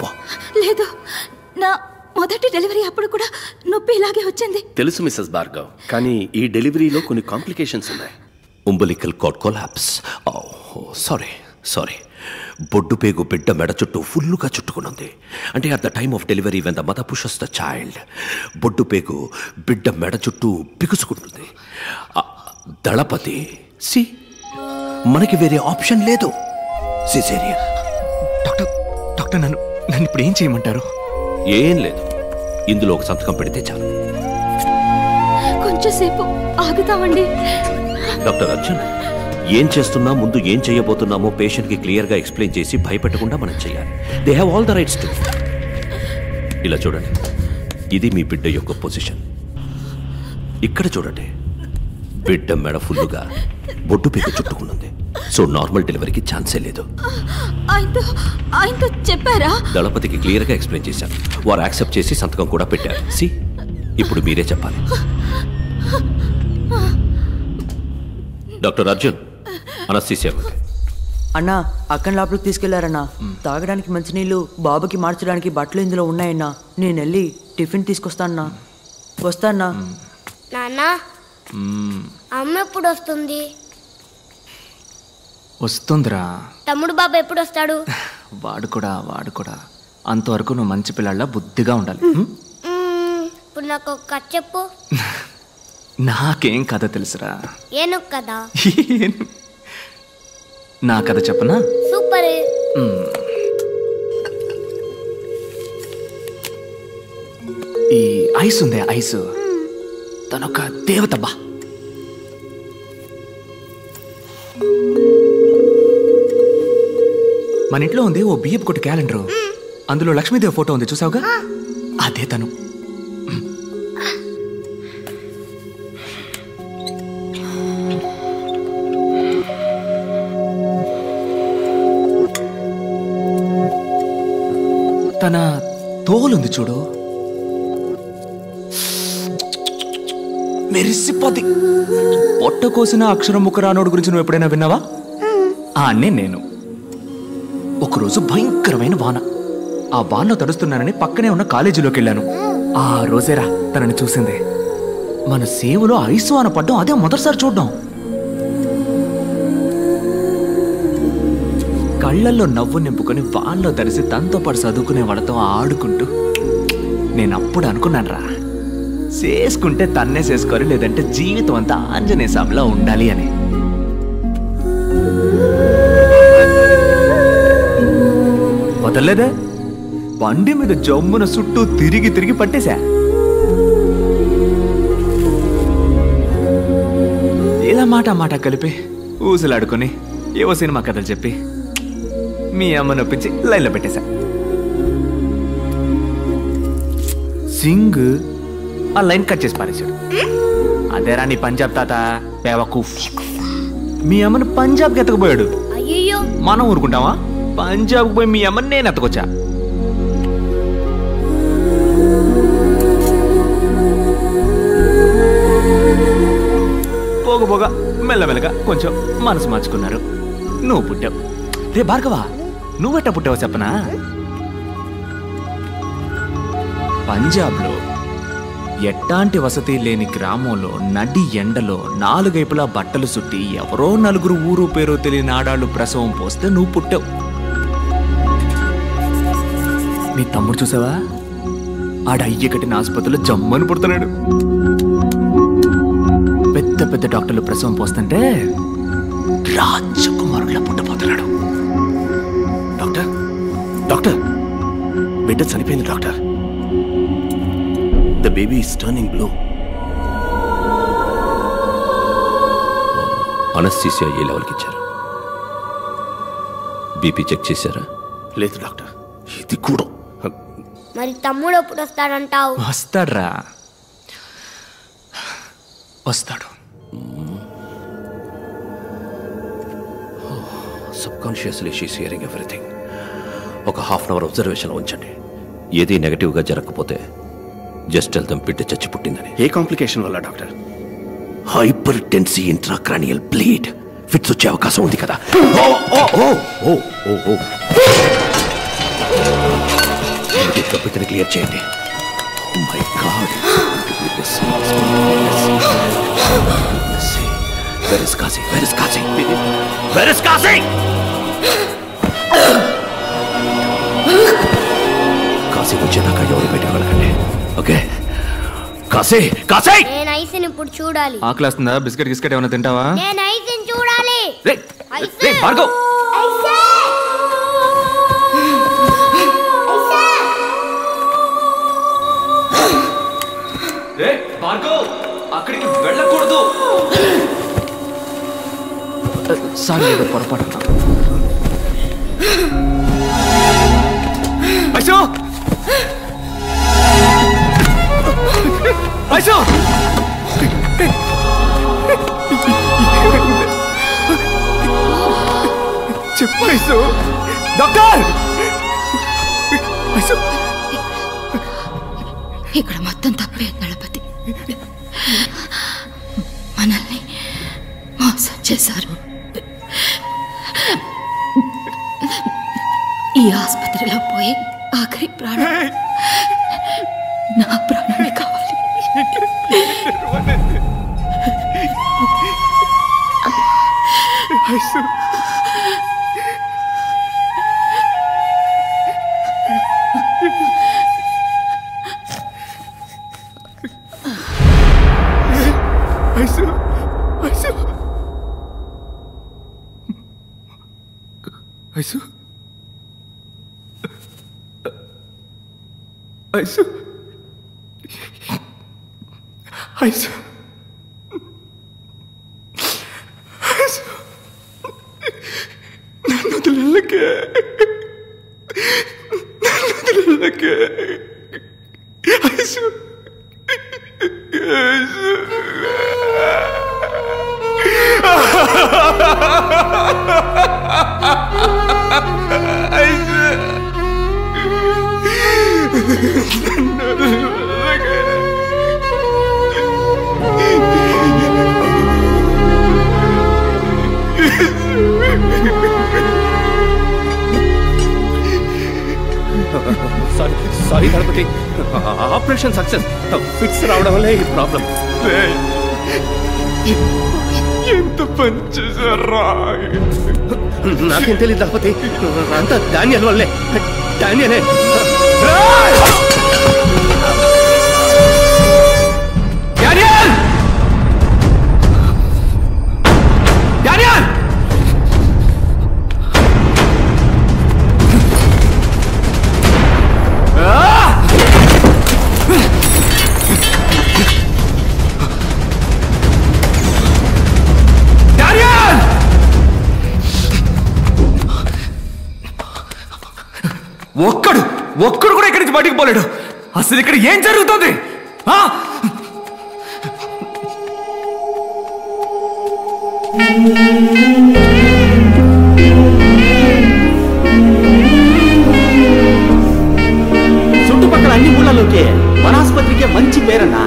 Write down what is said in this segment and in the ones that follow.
పో. లేదు, నా మొదటి డెలివరీ అప్పుడు కూడా నొప్పి ఇలాగే వచ్చింది. తెలుసు మిస్సెస్ భార్గవ్, కానీ ఈ డెలివరీలో కొన్ని కాంప్లికేషన్స్ ఉన్నాయి. umbilical cord collapse. సారీ. బొడ్డు పేగు బిడ్డ మెడ చుట్టూ ఫుల్లుగా చుట్టుకునుంది. అంటే at the time of delivery when the mother pushes the child, బొడ్డు పేగు బిడ్డ మెడ చుట్టూ బిగుసుకుంటుంది. దళపతి సి, మనకి వేరే ఆప్షన్ లేదు. సిజేరియన్. డాక్టర్ నన్ను ఇప్పుడు ఏం చేయమంటారు? ఏం లేదు, ఇందులో ఒక సంతకం పెడితే చాలు. కొంచెంసేపు ఆగుతామండి. డాక్టర్ అర్జున్, ఏం చేస్తున్నా ముందు ఏం చేయబోతున్నామో పేషెంట్కి క్లియర్గా ఎక్స్ప్లెయిన్ చేసి భయపెట్టకుండా మనం చేయాలి. They have all the rights to. ఇలా చూడండి, ఇది మీ బిడ్డ యొక్క పొజిషన్. ఇక్కడ చూడండి, బిడ్డ మెడ ఫుల్లుగా బొట్టు పీక చుట్టుకున్నది. సో నార్మల్ డెలివరీకి ఛాన్సే లేదు. ఆయనతో చెప్పారా? దళపతికి క్లియర్గా ఎక్స్ప్లెయిన్ చేశాను. వారు యాక్సెప్ట్ చేసి సంతకం కూడా పెట్టారు. సి, ఇప్పుడు మీరే చెప్పాలి. Doctor Arjun, anaesthesia. అన్నా, అక్కడ లోపలికి తీసుకెళ్లారన్నా. తాగడానికి మంచినీళ్ళు, బాబుకి మార్చడానికి బట్టలు ఇందులో ఉన్నాయన్నా. నేను వెళ్ళి టిఫిన్ తీసుకొస్తానన్నా. వస్తానా? నాన్నా, అమ్మ ఎప్పుడు వస్తుంది? వస్తుందిరా. తమ్ముడు బాబా ఎప్పుడు వస్తాడు? వాడు కూడా అంతవరకు నువ్వు మంచి పిల్లల బుద్ధిగా ఉండాలి. ఇప్పుడు నాకు ఒక కథ చెప్పు. నాకేం కథ తెలుసురా? ఏను కదా? నా కథ చెప్పనా? సూపర్. ఈ ఐస్ ఉందే, ఐస్ తనొక దేవత బా. మన ఇంట్లో ఉంది ఓ బియ్యపు కొట్టు క్యాలెండరు. అందులో లక్ష్మీదేవి ఫోటో ఉంది, చూసావుగా? అదే తను. తన తోలుంది చూడు, మెరిసిపోద్ది. పొట్ట కోసిన అక్షరం ముక్క రానోడు గురించి నువ్వు ఎప్పుడైనా విన్నావా? నేను ఒకరోజు భయంకరమైన వాన. ఆ వానలో తడుస్తున్నానని పక్కనే ఉన్న కాలేజీలోకి వెళ్ళాను. ఆ రోజేరా తనని చూసింది. మన సేవలో ఐసు వాన పడ్డం అదే మొదటిసారి చూడ్డం. కళ్ళల్లో నవ్వు నింపుకొని వానలో తడిసి తనతో పాటు చదువుకునే వాళ్ళతో ఆడుకుంటూ నేను అప్పుడు అనుకున్నాను రా, చేసుకుంటే తన్నే చేసుకోవాలి, లేదంటే జీవితం అంతా ఆంజనేయ స్వామిలా ఉండాలి అని. వదలలేదే, బండి మీద జమ్మున చుట్టూ తిరిగి పట్టేశా. ఇలా మాట కలిపి ఊసులాడుకొని ఏవో సినిమా కథలు చెప్పి మీ అమ్మ నొప్పించి లైన్లో పెట్టేశా. సింగ్ ఆ లైన్ కట్ చేసి పారేశాడు. అదేరా నీ పంజాబ్ తాత బేవకూఫ్. మీ అమ్మని పంజాబ్కి ఎత్తకపోయాడు. మనం ఊరుకుంటావా? పంజాబ్కి పోయి మీ అమ్మని నేను ఎత్తకొచ్చా. పోగ మెల్లమెల్లగా కొంచెం మనసు మార్చుకున్నారు. నువ్వు పుట్టావు. రే భార్గవా, నువ్వెట్టా పుట్టావో చెప్పనా? పంజాబ్లో ఎట్టాంటి వసతి లేని గ్రామంలో నడి ఎండలో 4 వైపులా బట్టలు చుట్టి ఎవరో 4 ఊరు పేరు తెలియని ఆడాళ్ళు ప్రసవం పోస్తే నువ్వు పుట్టావు. నీ తమ్ముడు చూసావా? ఆడ అయ్య కట్టిన ఆసుపత్రిలో జమ్మని పుడుతున్నాడు. పెద్ద డాక్టర్లు ప్రసవం పోస్తుంటే రాజకుమారులా పుట్టబోతున్నాడు. డాక్టర్, బిడ్డ చనిపోయింది doctor. The baby is turning blue. Anaesthesia ఏ లెవెల్కి ఇచ్చారు? బీపీ చెక్ చేశారా? లేదు డాక్టర్. ఇది కూడా. మరి తమ్ముడు ఎప్పుడు వస్తాడంటావు? వస్తాడ్రా, వస్తాడు. Subconsciously she's hearing everything. ఒక హాఫ్ అన్ అవర్ అబ్జర్వేషన్ ఉంచండి. ఏది నెగటివ్గా జరగకపోతే జస్ట్ టెల్ దెమ్ బిడ్డ చచ్చి పుట్టిందని. ఏ కాంప్లికేషన్ వల్ల doctor? Hypertensive intracranial bleed. Fits వచ్చే అవకాశం ఉంది కదా. కంప్యూటర్ని క్లియర్ చేయండి. Oh my god, where is Kashi? Where is Kashi? Where is Kashi? Kashi వచ్చేదాకా ఎవరు బయటకు వెళ్ళకండి. ఓకే కాశీ, కాశీ! నేను ఐస్ని ఇప్పుడు చూడాలి. ఆకలేస్తుందా? బిస్కెట్ గిస్కెట్ ఏమైనా తింటావా? నేను ఐస్ని చూడాలి. భార్గవ్, భార్గవ్ అక్కడికి వెళ్ళకూడదు. సారీ, ఏదో పొరపాటు. ఐశో, ఐశో, చెప్పు ఐశో. డాక్టర్, ఐశో. ఇక్కడ మొత్తం తప్పే దళపతి. మనల్ని మోసం చేశారు. ఈ ఆసుపత్రిలో పోయి ఆఖరి ప్రాణం నా ప్రాణమే కావాలి. ఐసు, ఐసు, ఐసు, నన్ను వదిలేకే, నన్ను వదిలేకే. ఐసు, ఐసు. Sorry Dalapathi, operation success. Fits రావడం వల్ల ఈ ప్రాబ్లం. ఎంత పని చేశారా? నాకేం తెలియదు దళపతి, అంతా డానియల్ వల్లే. డానియలే. డానియల్! డానియల్! ఒక్కడు కూడా ఇక్కడి నుంచి బయటికి పోలేడు. అసలు ఇక్కడ ఏం జరుగుతుంది? చుట్టుపక్కల అన్ని ఊళ్ళలోకే మన ఆసుపత్రికే మంచి పేరన్నా.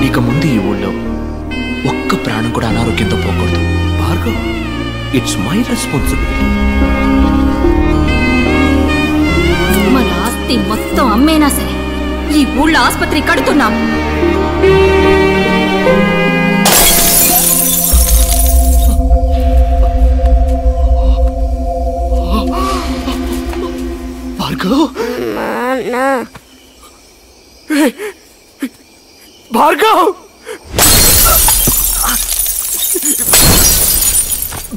ఇక ముందు ఈ ఊళ్ళో ఒక్క ప్రాణం కూడా అనారోగ్యంతో పోకూడదు. Bhargav, it's my responsibility. మన ఆస్తి మొత్తం అమ్మేనా సరే ఈ ఊళ్ళో ఆసుపత్రి కడుతున్నాం. భార్గవ్, భార్గవ్,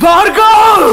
భార్గవ్!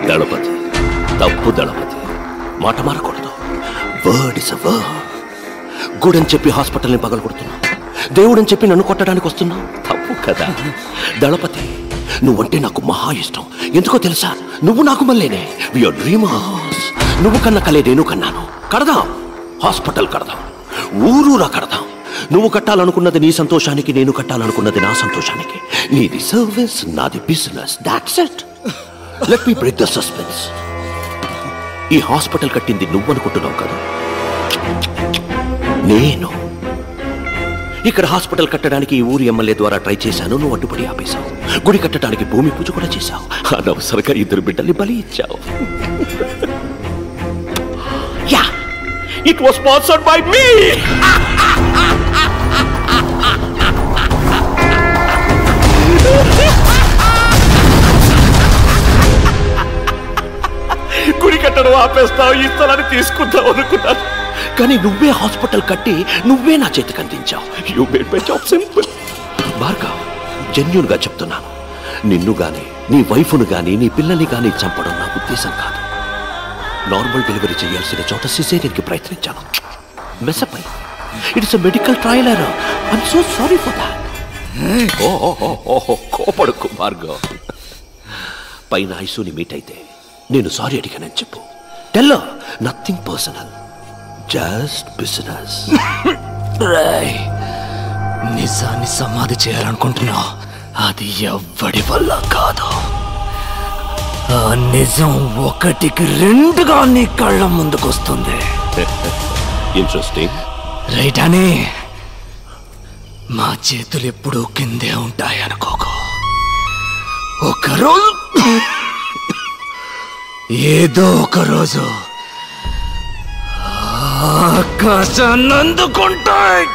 దళపతి, తప్పు దళపతి, మాట మారకూడదు. Word is a word. గుడని చెప్పి హాస్పిటల్ని పగలగొడుతున్నావు, దేవుడని చెప్పి నన్ను కొట్టడానికి వస్తున్నావు. తప్పు కదా దళపతి. నువ్వంటే నాకు మహా ఇష్టం. ఎందుకో తెలుసా? నువ్వు నాకు మళ్ళీనే. Your dreamers. నువ్వు కన్న కలే నేను కన్నాను. కడదాం, హాస్పిటల్ కడదాం, ఊరూరా కడదాం. నువ్వు కట్టాలనుకున్నది నీ సంతోషానికి, నేను కట్టాలనుకున్నది నా సంతోషానికి. నీది సర్వీస్, నాది business. That's it. Let me break the suspense. ఈ హాస్పిటల్ కట్టింది నువ్వనుకుంటున్నావు కదా, నేను. ఇక్కడ హాస్పిటల్ కట్టడానికి ఈ ఊరి ఎమ్మెల్యే ద్వారా ట్రై చేశాను, నువ్వు అడ్డుపడి ఆపేశావు. గుడి కట్టడానికి భూమి పూజ కూడా చేశావు. అనవసరంగా 2 బిడ్డల్ని బలి ఇచ్చావు. Yeah, it was sponsored by me. గుడి కట్టడం ఆపేస్తావు, ఈ స్థలాన్ని తీసుకుంటావు అనుకున్నాను. కానీ నువ్వే హాస్పిటల్ కట్టి నువ్వే నా చేతికి అందించావు. You made my job simple. Bhargav, genuine గా చెప్తున్నాను, నిన్ను గాని, నీ వైఫ్ను గాని, నీ పిల్లల్ని గాని చంపడం నా ఉద్దేశం కాదు. నార్మల్ డెలివరీ చేయాల్సిన చోట సిజేరియన్కి ప్రయత్నించాను. మెసప్ అయ్యి. It's a medical trial error. I'm so sorry for that. ఓహో, కోపడుకు భార్గవ్. పైన ఐసూని మీట్ అయితే నేను సారీ అడిగానని చెప్పు. Tell nothing personal, just business. నిజాన్ని సమాధి చేయాలనుకుంటున్నావు, అది ఎవ్వడి వల్ల కాదు. ఆ నిజం 1కి 2గా నీ కళ్ళ ముందుకొస్తుంది. ఇంట్రెస్టింగ్ రైట్ అని మా చేతులు ఎప్పుడూ కిందే ఉంటాయి అనుకోకు. ఒకరోజు, ఏదో ఒక రోజు ఆకాశాన్ని అందుకుంటాయి.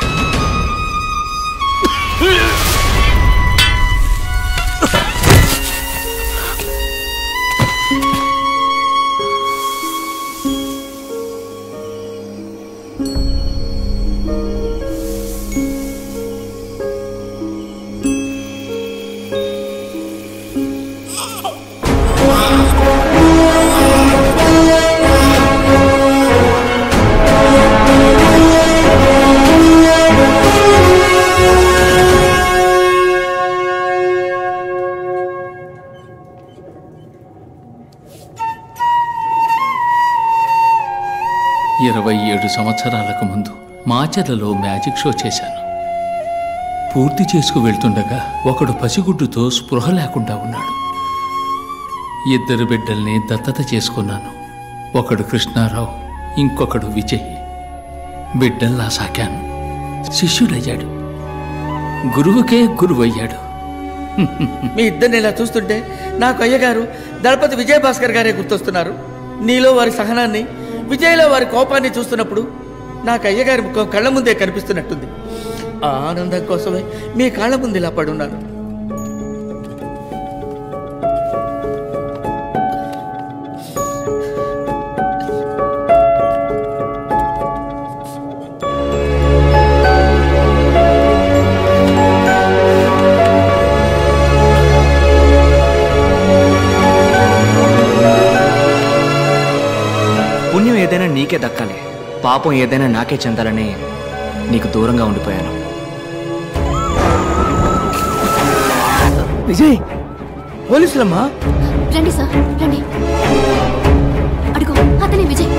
సంవత్సరాలకు ముందు మాచర్లలో మ్యాజిక్ షో చేశాను. పూర్తి చేసుకు వెళ్తుండగా ఒకడు పసిగుడ్డుతో స్పృహ లేకుండా ఉన్నాడు. 2 బిడ్డల్ని దత్తత చేసుకున్నాను. ఒకడు కృష్ణారావు, ఇంకొకడు విజయ్. బిడ్డల్లా సాకాను. శిష్యుడయ్యాడు, గురువుకే గురువయ్యాడు. మీ ఇద్దరిని ఇలా చూస్తుంటే నాకు అయ్యగారు దళపతి విజయభాస్కర్ గారే గుర్తొస్తున్నారు. నీలో వారి సహనాన్ని, విజయ్లో వారి కోపాన్ని చూస్తున్నప్పుడు నాకు అయ్యగారి ముఖం కళ్ళ ముందే కనిపిస్తున్నట్టుంది. ఆ ఆనందం కోసమే మీ కాళ్ళ ముందు ఇలా పడున్నాను. పుణ్యం ఏదైనా నీకే దక్కాలి, పాపం ఏదైనా నాకే చెందాలని నీకు దూరంగా ఉండిపోయాను. విజయ్, పోలీసులమ్మా. రండి సార్ రండి. అడుగు అతనే విజయ్.